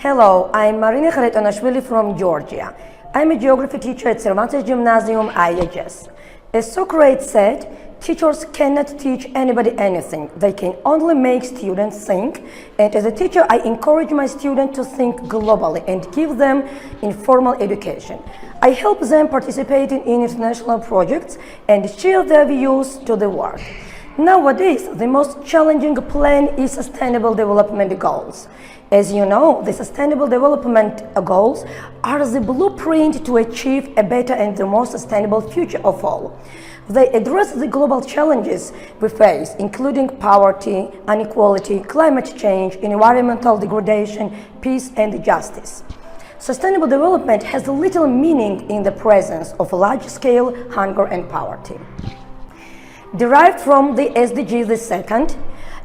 Hello, I'm Marina Kharitonashvili from Georgia. I'm a geography teacher at Cervantes Gymnasium, AIA-GESS. As Socrates said, teachers cannot teach anybody anything. They can only make students think. And as a teacher, I encourage my students to think globally and give them informal education. I help them participate in international projects and share their views to the world. Nowadays, the most challenging plan is Sustainable Development Goals. As you know, the Sustainable Development Goals are the blueprint to achieve a better and more sustainable future of all. They address the global challenges we face, including poverty, inequality, climate change, environmental degradation, peace, and justice. Sustainable development has little meaning in the presence of large-scale hunger and poverty. Derived from the SDGs, the second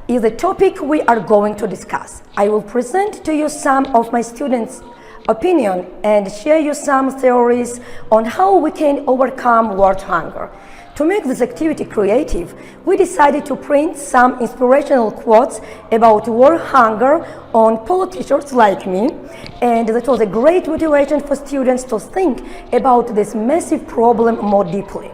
is the topic we are going to discuss. I will present to you some of my students' opinion and share you some theories on how we can overcome world hunger. To make this activity creative, we decided to print some inspirational quotes about world hunger on politicians like me, and that was a great motivation for students to think about this massive problem more deeply.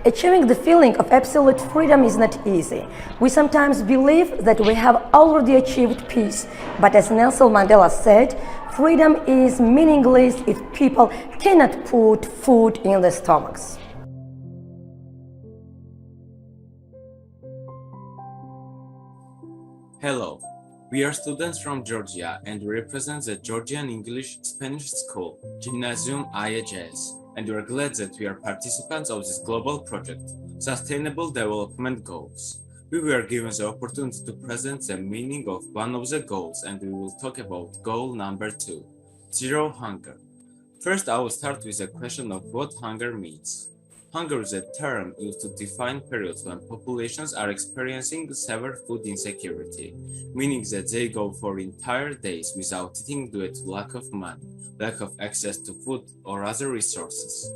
Achieving the feeling of absolute freedom is not easy. We sometimes believe that we have already achieved peace, but as Nelson Mandela said, freedom is meaningless if people cannot put food in their stomachs. Hello, we are students from Georgia and we represent the Georgian English-Spanish School, Gymnasium AIA-GESS, and we are glad that we are participants of this global project, Sustainable Development Goals. We were given the opportunity to present the meaning of one of the goals, and we will talk about goal number 2, zero hunger. First, I will start with a question of what hunger means. Hunger is a term used to define periods when populations are experiencing severe food insecurity, meaning that they go for entire days without eating due to lack of money, lack of access to food or other resources.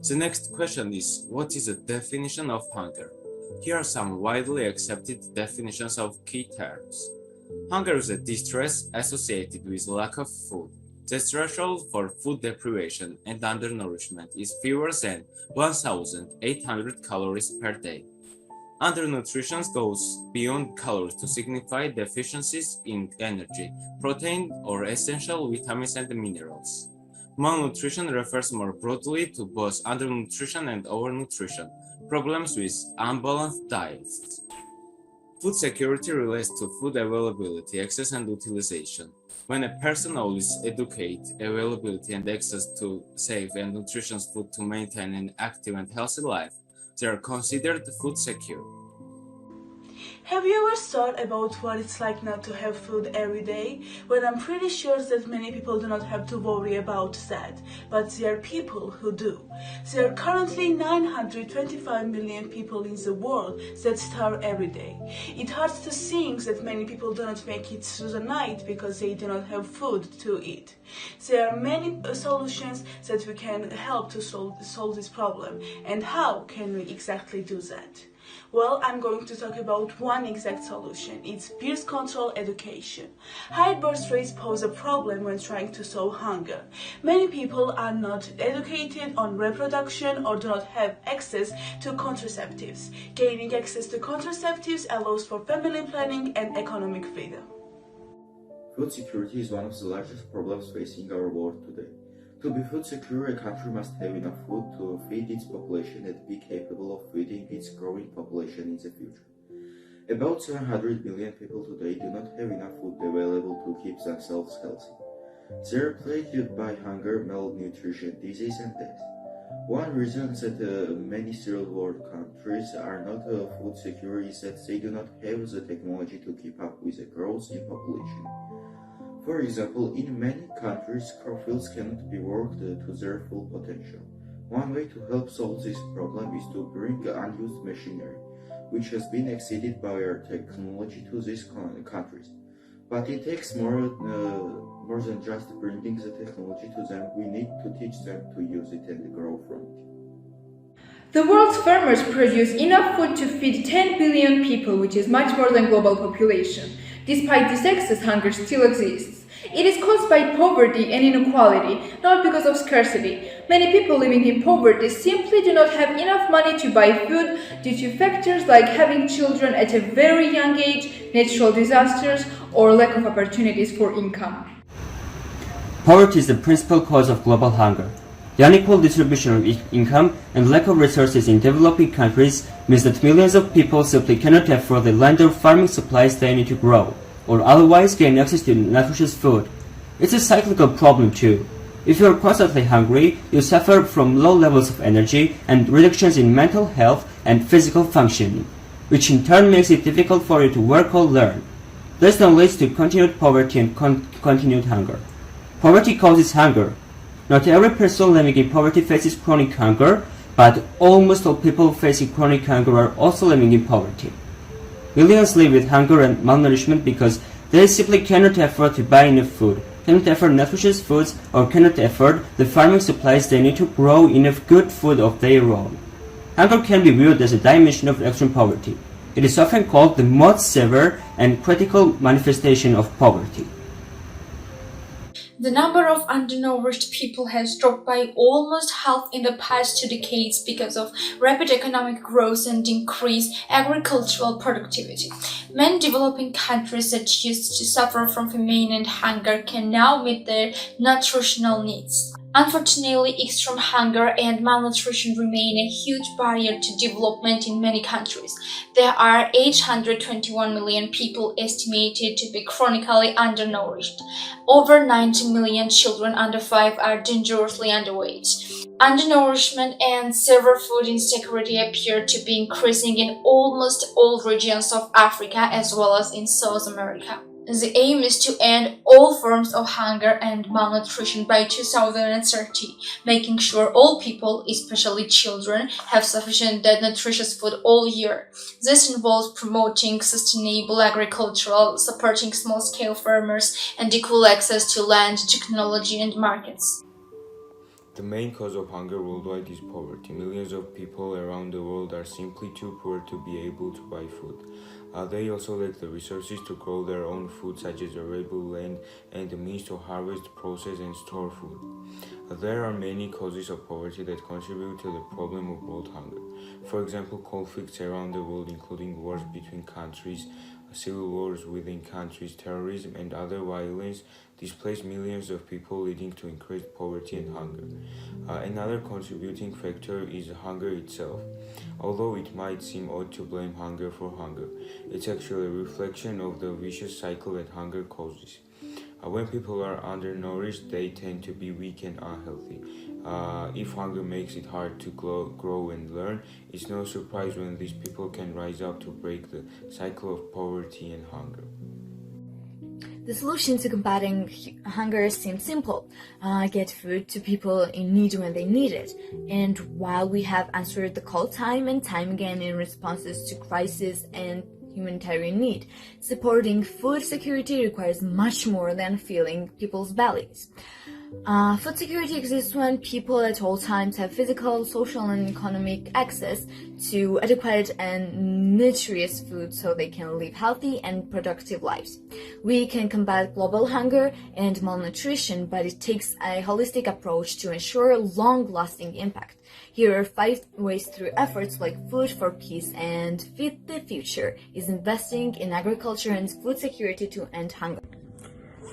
The next question is, what is the definition of hunger? Here are some widely accepted definitions of key terms. Hunger is a distress associated with lack of food. The threshold for food deprivation and undernourishment is fewer than 1,800 calories per day. Undernutrition goes beyond calories to signify deficiencies in energy, protein, or essential vitamins and minerals. Malnutrition refers more broadly to both undernutrition and overnutrition, problems with unbalanced diets. Food security relates to food availability, access, and utilization. When a person always educates availability and access to safe and nutritious food to maintain an active and healthy life, they are considered food secure. Have you ever thought about what it's like not to have food every day? Well, I'm pretty sure that many people do not have to worry about that, but there are people who do. There are currently 925 million people in the world that starve every day. It hurts to think that many people do not make it through the night because they do not have food to eat. There are many solutions that we can help to solve this problem, and how can we exactly do that? Well, I'm going to talk about one exact solution. It's birth control education. High birth rates pose a problem when trying to solve hunger. Many people are not educated on reproduction or do not have access to contraceptives. Gaining access to contraceptives allows for family planning and economic freedom. Food security is one of the largest problems facing our world today. To be food secure, a country must have enough food to feed its population and be capable of feeding its growing population in the future. About 700 million people today do not have enough food available to keep themselves healthy. They are plagued by hunger, malnutrition, disease, and death. One reason that many third world countries are not food secure is that they do not have the technology to keep up with the growth in population. For example, in many countries, crop fields cannot be worked to their full potential. One way to help solve this problem is to bring unused machinery, which has been exceeded by our technology, to these countries. But it takes more than just bringing the technology to them. We need to teach them to use it and grow from it. The world's farmers produce enough food to feed 10 billion people, which is much more than global population. Despite this excess, hunger still exists. It is caused by poverty and inequality, not because of scarcity. Many people living in poverty simply do not have enough money to buy food due to factors like having children at a very young age, natural disasters, or lack of opportunities for income. Poverty is the principal cause of global hunger. The unequal distribution of income and lack of resources in developing countries means that millions of people simply cannot afford the land or farming supplies they need to grow, or otherwise gain access to nutritious food. It's a cyclical problem too. If you are constantly hungry, you suffer from low levels of energy and reductions in mental health and physical functioning, which in turn makes it difficult for you to work or learn. This then leads to continued poverty and continued hunger. Poverty causes hunger. Not every person living in poverty faces chronic hunger, but almost all people facing chronic hunger are also living in poverty. Millions live with hunger and malnourishment because they simply cannot afford to buy enough food, cannot afford nutritious foods, or cannot afford the farming supplies they need to grow enough good food of their own. Hunger can be viewed as a dimension of extreme poverty. It is often called the most severe and critical manifestation of poverty. The number of undernourished people has dropped by almost half in the past 2 decades because of rapid economic growth and increased agricultural productivity. Many developing countries that used to suffer from famine and hunger can now meet their nutritional needs. Unfortunately, extreme hunger and malnutrition remain a huge barrier to development in many countries. There are 821 million people estimated to be chronically undernourished. Over 90 million children under 5 are dangerously underweight. Undernourishment and severe food insecurity appear to be increasing in almost all regions of Africa as well as in South America. The aim is to end all forms of hunger and malnutrition by 2030, making sure all people, especially children, have sufficient nutritious food all year. This involves promoting sustainable agriculture, supporting small-scale farmers, and equal access to land, technology, and markets. The main cause of hunger worldwide is poverty. Millions of people around the world are simply too poor to be able to buy food. They also lack the resources to grow their own food, such as arable land and the means to harvest, process, and store food. There are many causes of poverty that contribute to the problem of world hunger. For example, conflicts around the world, including wars between countries, civil wars within countries, terrorism, and other violence, displace millions of people, leading to increased poverty and hunger. Another contributing factor is hunger itself. Although it might seem odd to blame hunger for hunger, it's actually a reflection of the vicious cycle that hunger causes. When people are undernourished, they tend to be weak and unhealthy. If hunger makes it hard to grow and learn, it's no surprise when these people can rise up to break the cycle of poverty and hunger. The solution to combating hunger seems simple. Get food to people in need when they need it. And while we have answered the call time and time again in responses to crisis and humanitarian need, supporting food security requires much more than filling people's bellies. Food security exists when people at all times have physical, social, and economic access to adequate and nutritious food so they can live healthy and productive lives. We can combat global hunger and malnutrition, but it takes a holistic approach to ensure long-lasting impact. Here are 5 ways through efforts like Food for Peace and Feed the Future is investing in agriculture and food security to end hunger.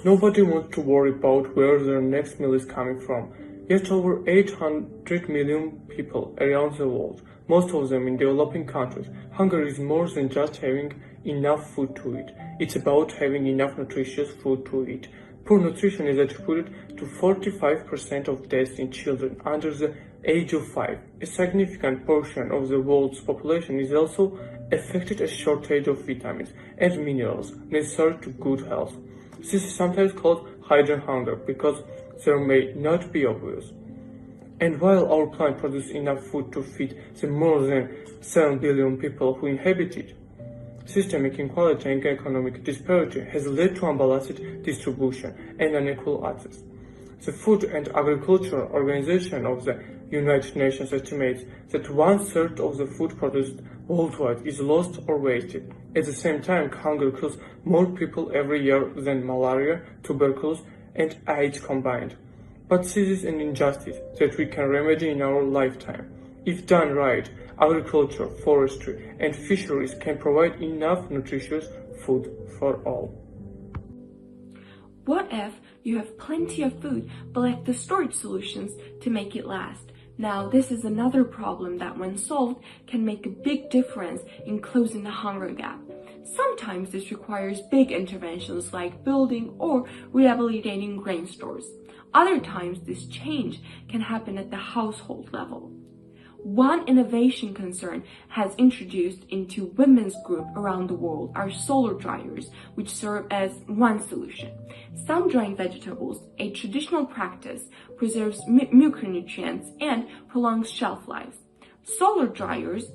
Nobody wants to worry about where their next meal is coming from. Yet over 800 million people around the world, most of them in developing countries, hunger is more than just having enough food to eat. It's about having enough nutritious food to eat. Poor nutrition is attributed to 45% of deaths in children under the age of 5. A significant portion of the world's population is also affected a shortage of vitamins and minerals necessary to good health. This is sometimes called hidden hunger because there may not be obvious. And while our planet produces enough food to feed the more than 7 billion people who inhabit it, systemic inequality and economic disparity has led to unbalanced distribution and unequal access. The Food and Agriculture Organization of the United Nations estimates that 1/3 of the food produced worldwide is lost or wasted. At the same time, hunger kills more people every year than malaria, tuberculosis, and AIDS combined. But this is an injustice that we can remedy in our lifetime. If done right, agriculture, forestry, and fisheries can provide enough nutritious food for all. What if you have plenty of food but lack the storage solutions to make it last? Now, this is another problem that when solved can make a big difference in closing the hunger gap. Sometimes this requires big interventions like building or rehabilitating grain stores. Other times this change can happen at the household level. One innovation concern has introduced into women's group around the world are solar dryers, which serve as one solution. Sun-drying vegetables, a traditional practice, preserves micronutrients and prolongs shelf life. Solar dryers,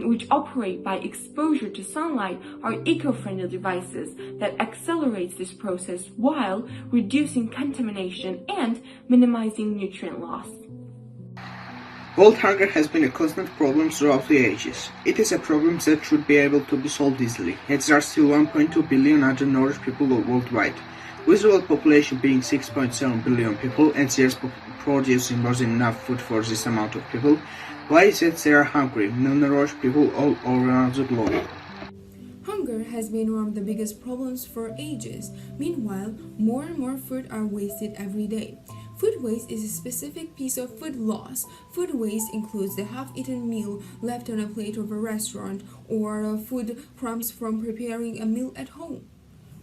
which operate by exposure to sunlight, are eco-friendly devices that accelerates this process while reducing contamination and minimizing nutrient loss. World hunger has been a constant problem throughout the ages. It is a problem that should be able to be solved easily, yet there are still 1.2 billion undernourished people worldwide. With the world population being 6.7 billion people and there's producing more than enough food for this amount of people, why is it there are hungry, malnourished people all around the globe? Hunger has been one of the biggest problems for ages. Meanwhile, more and more food are wasted every day. Food waste is a specific piece of food loss. Food waste includes the half-eaten meal left on a plate of a restaurant or food crumbs from preparing a meal at home.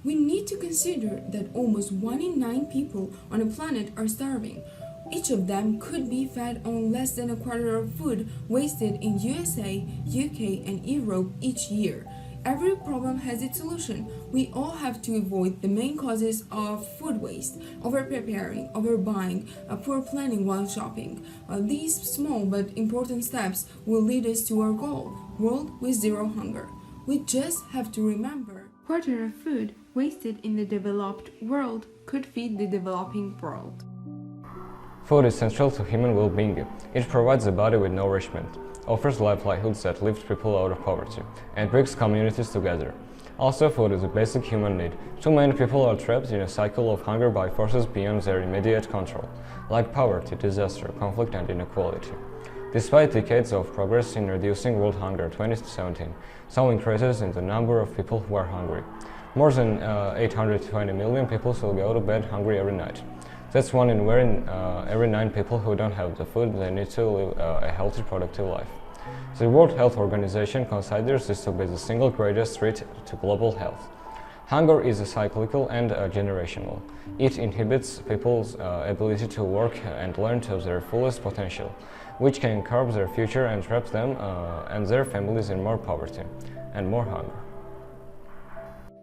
We need to consider that almost 1 in 9 people on the planet are starving. Each of them could be fed on less than a quarter of food wasted in USA, UK, and Europe each year. Every problem has its solution. We all have to avoid the main causes of food waste: over-preparing, overbuying, poor planning while shopping. These small but important steps will lead us to our goal, world with zero hunger. We just have to remember, a quarter of food wasted in the developed world could feed the developing world. Food is central to human well-being. It provides the body with nourishment, offers livelihoods that lift people out of poverty, and brings communities together. Also, food is a basic human need. Too many people are trapped in a cycle of hunger by forces beyond their immediate control, like poverty, disaster, conflict, and inequality. Despite decades of progress in reducing world hunger in 2017, some increases in the number of people who are hungry. More than 820 million people still go to bed hungry every night. That's 1 in every 9 people who don't have the food they need to live a healthy, productive life. The World Health Organization considers this to be the single greatest threat to global health. Hunger is cyclical and generational. It inhibits people's ability to work and learn to their fullest potential, which can curb their future and trap them and their families in more poverty and more hunger.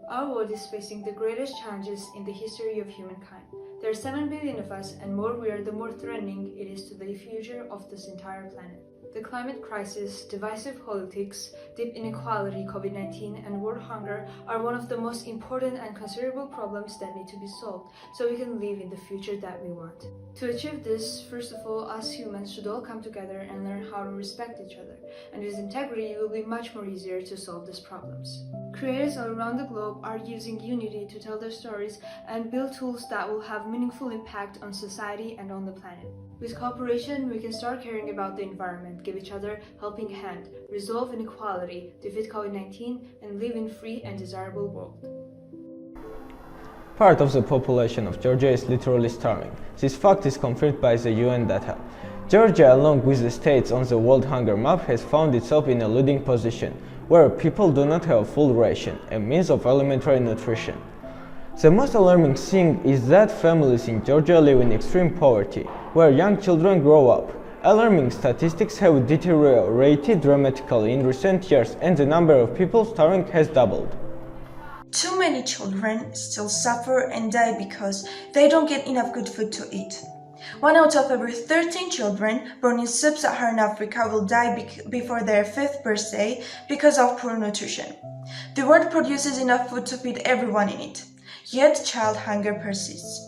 Our world is facing the greatest challenges in the history of humankind. There are 7 billion of us, and more we are, the more threatening it is to the future of this entire planet. The climate crisis, divisive politics, deep inequality, COVID-19, and world hunger are one of the most important and considerable problems that need to be solved so we can live in the future that we want. To achieve this, first of all, us humans should all come together and learn how to respect each other, and with integrity it will be much more easier to solve these problems. Creators all around the globe are using unity to tell their stories and build tools that will have meaningful impact on society and on the planet. With cooperation, we can start caring about the environment, give each other a helping hand, resolve inequality, defeat COVID-19, and live in a free and desirable world. Part of the population of Georgia is literally starving. This fact is confirmed by the UN data. Georgia, along with the states on the world hunger map, has found itself in a leading position, where people do not have a full ration, a means of elementary nutrition. The most alarming thing is that families in Georgia live in extreme poverty, where young children grow up. Alarming statistics have deteriorated dramatically in recent years, and the number of people starving has doubled. Too many children still suffer and die because they don't get enough good food to eat. 1 out of every 13 children born in sub-Saharan Africa will die before their 5th birthday because of poor nutrition. The world produces enough food to feed everyone in it, yet child hunger persists.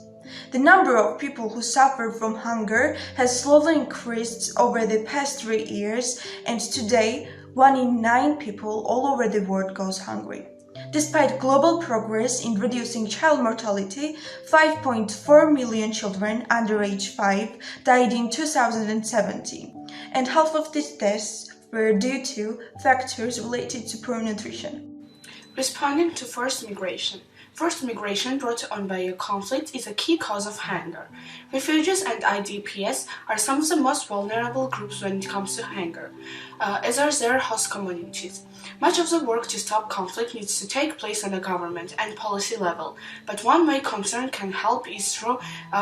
The number of people who suffer from hunger has slowly increased over the past 3 years, and today 1 in 9 people all over the world goes hungry. Despite global progress in reducing child mortality, 5.4 million children under age 5 died in 2017, and half of these deaths were due to factors related to poor nutrition. Responding to forced migration. Forced migration brought on by a conflict is a key cause of hunger. Refugees and IDPs are some of the most vulnerable groups when it comes to hunger, as are their host communities. Much of the work to stop conflict needs to take place on the government and policy level, but one way concern can help is through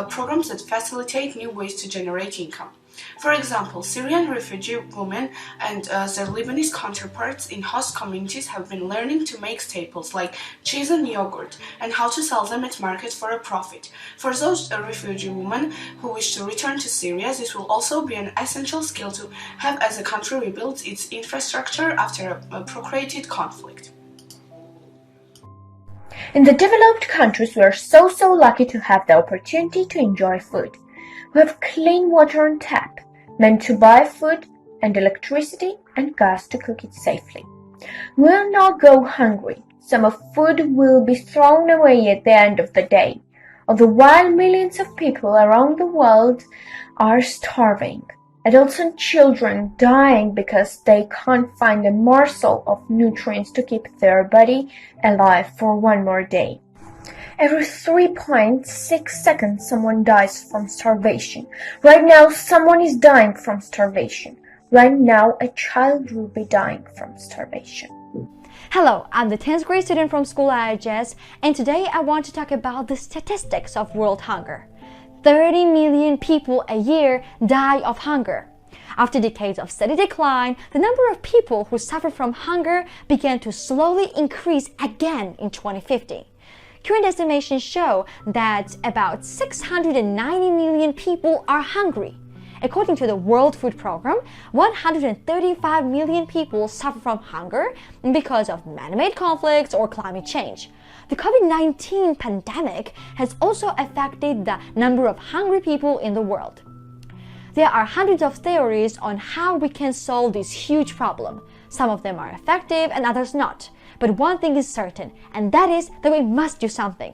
programs that facilitate new ways to generate income. For example, Syrian refugee women and their Lebanese counterparts in host communities have been learning to make staples like cheese and yogurt and how to sell them at market for a profit. For those refugee women who wish to return to Syria, this will also be an essential skill to have as the country rebuilds its infrastructure after a procreated conflict. In the developed countries, we are so lucky to have the opportunity to enjoy food. We have clean water on tap, meant to buy food, and electricity and gas to cook it safely. We will not go hungry. Some of food will be thrown away at the end of the day, all the while millions of people around the world are starving. Adults and children dying because they can't find a morsel of nutrients to keep their body alive for one more day. Every 3.6 seconds someone dies from starvation. Right now someone is dying from starvation. Right now a child will be dying from starvation. Hello, I'm the 10th grade student from school AIA-GESS, and today I want to talk about the statistics of world hunger. 30 million people a year die of hunger. After decades of steady decline, the number of people who suffer from hunger began to slowly increase again in 2050. Current estimations show that about 690 million people are hungry. According to the World Food Programme, 135 million people suffer from hunger because of man-made conflicts or climate change. The COVID-19 pandemic has also affected the number of hungry people in the world. There are hundreds of theories on how we can solve this huge problem. Some of them are effective and others not. But one thing is certain, and that is that we must do something.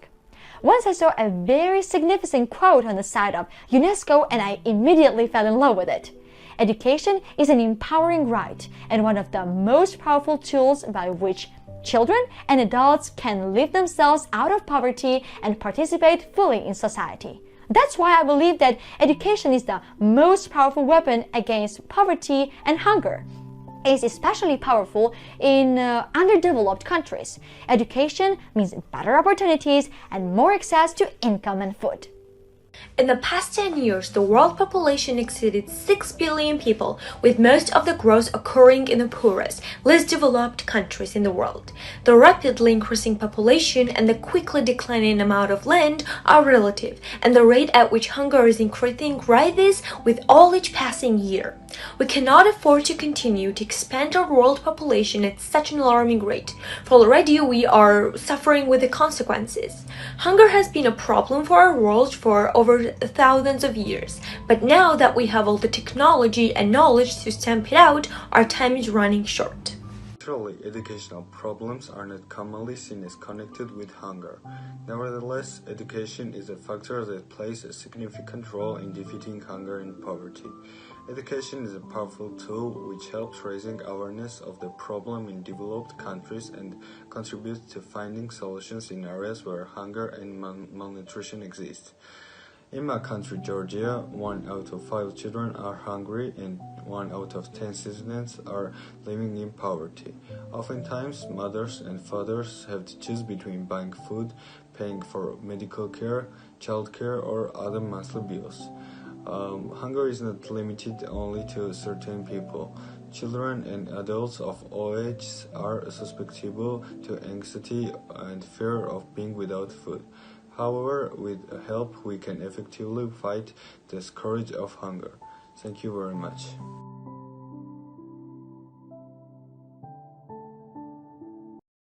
Once I saw a very significant quote on the site of UNESCO and I immediately fell in love with it. Education is an empowering right and one of the most powerful tools by which children and adults can lift themselves out of poverty and participate fully in society. That's why I believe that education is the most powerful weapon against poverty and hunger. It is especially powerful in underdeveloped countries. Education means better opportunities and more access to income and food. In the past 10 years, the world population exceeded 6 billion people, with most of the growth occurring in the poorest, least developed countries in the world. The rapidly increasing population and the quickly declining amount of land are relative, and the rate at which hunger is increasing rises with all each passing year. We cannot afford to continue to expand our world population at such an alarming rate, for already we are suffering with the consequences. Hunger has been a problem for our world for over thousands of years, but now that we have all the technology and knowledge to stamp it out, our time is running short. Naturally, educational problems are not commonly seen as connected with hunger. Nevertheless, education is a factor that plays a significant role in defeating hunger and poverty. Education is a powerful tool which helps raising awareness of the problem in developed countries and contributes to finding solutions in areas where hunger and malnutrition exist. In my country, Georgia, 1 out of 5 children are hungry and 1 out of 10 citizens are living in poverty. Oftentimes, mothers and fathers have to choose between buying food, paying for medical care, childcare, or other monthly bills. Hunger is not limited only to certain people. Children and adults of all ages are susceptible to anxiety and fear of being without food. However, with help, we can effectively fight the scourge of hunger. Thank you very much.